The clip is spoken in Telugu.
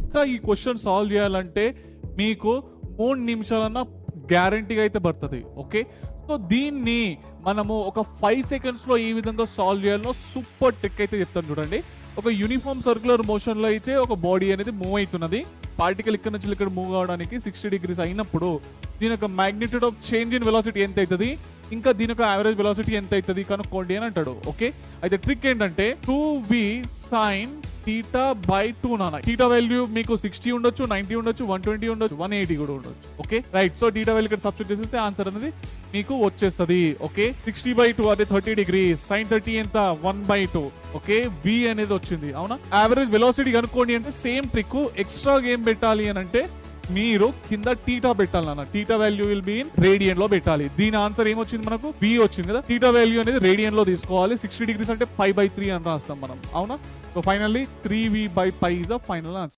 పక్కా ఈ క్వశ్చన్ సాల్వ్ చేయాలంటే మీకు 3 నిమిషాలన్నా గ్యారంటీగా అయితే పడుతుంది. ఓకే, సో దీన్ని మనము ఒక 5 సెకండ్స్లో ఏ విధంగా సాల్వ్ చేయాలో సూపర్ ట్రిక్ అయితే చెప్తాను చూడండి. ఒక యూనిఫామ్ సర్క్యులర్ మోషన్లో అయితే ఒక బాడీ అనేది మూవ్ అవుతున్నది. పార్టికల్ ఇక్కడ నుంచి ఇక్కడ మూవ్ అవడానికి 60 degrees అయినప్పుడు దీని యొక్క magnitude of change in velocity ఎంత అవుతుంది, ఇంకా దీని యొక్క యావరేజ్ వెలాసిటీ ఎంత అవుతుంది కనుక్కోండి అని అంటాడు. ఓకే, అయితే ట్రిక్ ఏంటంటే 2v sin θ/2 నాన్న. θ వాల్యూ మీకు 60 ఉండొచ్చు, 90 ఉండొచ్చు, 120 ఉండొచ్చు, 180 కూడా ఉండొచ్చు. ఓకే రైట్, సో θ వాల్యూ ఇక్కడ సబ్స్టిట్యూట్ చేసేస్తే ఆన్సర్ అనేది మీకు వచ్చేస్తుంది. ఓకే, 60/2 అదే 30 degrees, sin 30 ఎంత 1/2. ఓకే, v అనేది వచ్చింది. అవునా, యావరేజ్ వెలాసిటీ కనుక్కోండి అంటే సేమ్ ట్రిక్. ఎక్స్ట్రా గేమ్ పెట్టాలి అని అంటే మీరు కింద θ పెట్టాలి నాన్న. θ value will be in radian లో పెట్టాలి. దీని ఆన్సర్ ఏమొచ్చింది మనకు, v వచ్చింది కదా. θ వాల్యూ అనేది రేడియన్ లో తీసుకోవాలి. 60 degrees అంటే π/3 అని రాస్తాం మనం. అవునా, so finally 3v/π is the final answer.